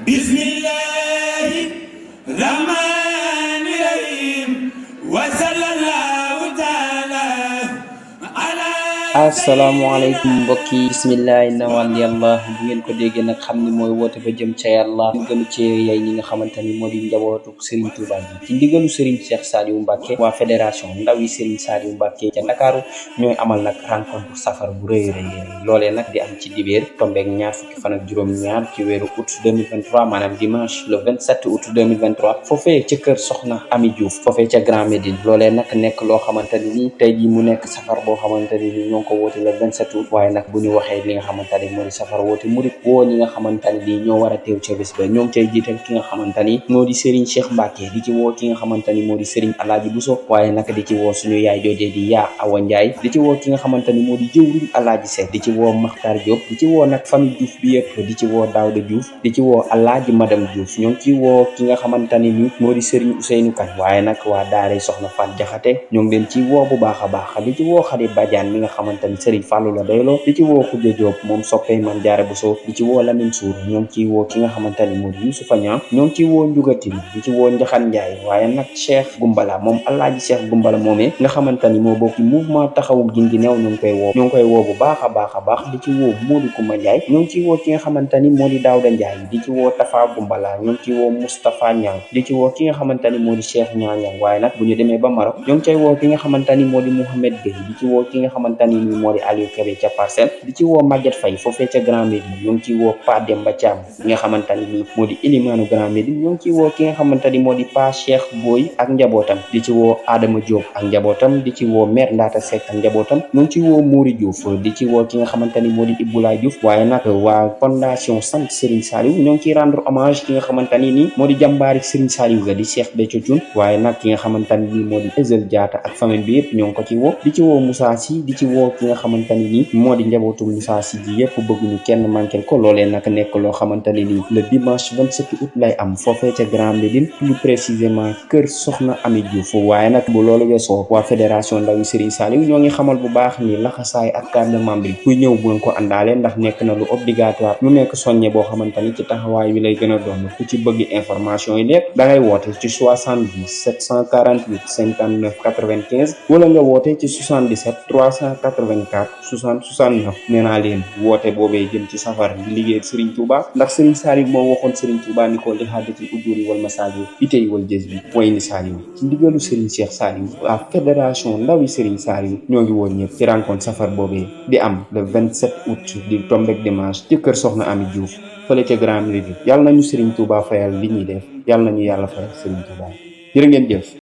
bismillahi rahmani rahim wa sallallahu taala ala asalaamaaleykum mbokk yi bismillahi nawal yàlla bu ngeen ko déggee nag xam ni mooy woote ba jëm ca yàlla ñu gënu ci yay ñi nga xamante ni moo di njabootu Serigne Touba bi ci ndigalu Serigne Cheikh Saliou Mbacké waa fédération ndaw yi Serigne Saliou Mbacké ca Ndakaaru ñooy amal nag rencontre safar bu rëy loolee nag di am ci dibéer tombeeg ñaar fukki fan ak juróom-ñaar ci weeru août 2023 maanaam dimanche le 27 août 2023 foofee ca kër Soxna Ami Diouf foofee ca Grand Médine loolee nag nekk loo xamante ni nii tey jii mu nekk safar boo xamante ni nii ñoo ko woote le 27 août waaye nag bu ñu waxee li nga xamante ni moo di safar woote murit woo ñi nga xamante ni nii ñoo war a teew ca bés ba ñoo ngi cay jiital ki nga xamante ni moo di Serigne Cheikh Mbacké di ci woo ki nga xamante ni moo di Serigne Alaaji Bousso waaye nag di ci woo suñu yaay joojee di yaa Awa Ndiaye di ci woo ki nga xamante ni moo di jëwriñ Alaaji Seck di ci woo Makhtar Diop di ci woo nag famille Diouf bi yëpp di ci woo Daouda Diouf di ci woo Alaaji Madame Diouf ñoo ngi ci woo ki nga xamante ni ni moo di Serigne Ousseynou Kane waaye nag waa daaray Soxna Fat Jaxate ñoo ngi leen ci woo bu baax a baax di ci woo Khady Badiane mi nga xamante ni Serigne Fallou la doyloo di ci woo Khoudia Diop moom soppey Mame Diarra Bousso di ci woo Lamine Sour ñoo ngi ciy woo ki nga xamante ni moo di Youssoufa Niang ñoo ngi ciy woo Ndiougatine di ci woo Njaxan Ndiaye waaye nag Cheikh Goumbala moom Alaaji Cheikh Goumbala moomee nga xamante ni moo bokk mouvement taxawu Guinguinéo ñoo ngi koy woo bu baax a baax di ci woo Modou Koumba Ndiaye ñoo ngi ciy woo ki nga xamante ni moo di Daouda Ndiaye di ci woo Tafa Goumbala ñoo ngi ciy woo Moustapha Niang di ci woo ki nga xamante ni moo di Cheikh Niang waaye nag bu ñu demee ba Maroc ñoo ngi cay woo ki nga xamante ni moo di Mouhamed Gueye di ci woo ki nga xamante ni moo di Aliou Kébé ca Parcelles di ci woo Maguette Faye foofee ca Grand Médine ñoo ngi ciy woo Pa Demba Thiam bi nga xamante ni moo di Elimanu Grand Médine ñoo ngi ciy woo ki nga xamante ni moo di Pa Cheikh Boy ak njabootam di ci woo Adama Diop ak njabootam di ci woo Mère Ndata Seck ak njabootam ñoo ngi ciy woo Mouri Diouf di ci woo ki nga xamante ni moo di Iboulaye Diouf waaye nag waa fondation sant Serigne Saliou ñoo ngi ciy rendre hommage ki nga xamante ni moo di jàmbaari Serigne Saliou ga di Cheikh Béthio Thioune waaye nag ki nga xamante ni moo di Ezel Diatta ak famille bi yëpp ñoo ngi ko ci woo di ci woo Moussa Sy di ci woo ki nga xamante ni moo di njabootu Moussa Sy ji yëpp bëgguñu kenn manqué ko loolee nag nekk loo xamante ni le dimanche 27 août lay am foofee ca Grand Médine plus précisément kër Soxna Ami Diouf waaye nag bu loolu weesoo waa fédération ndaw yi Serigne Saliou ñoo ngi xamal bu baax ni laxasaay ak carte de membre yi kuy ñëw bu nga ko àndaale ndax nekk na lu obligatoire mu nekk soññe boo xamante ni ci taxawaay wi lay gën a doon ku ci bëgg information yi lépp da ngay woote ci 70 748 59 95 wala nga woote ci 77 384 60 69 nee naa leen woote boobee jëm ci safar di liggéey Serigne Touba ndax Serigne Saliou moo waxoon Serigne Touba ni ko li xadd ci ujuri wal masaaji itey wal jës bi mooy ni Saliou ci ndigalu Serigne Cheikh Saliou waa fédération ndaw yi Serigne Saliou ñoo ngi woon ñëpp ci rencontre safar boobee di am le 27 août di tombek dimanche ci kër Soxna Ami Diouf fële ca Grand Médine yàlla nañu Serigne Touba fayal li ñuy def yàlla nañu yàlla fayal Serigne Touba jërë ngeen jëf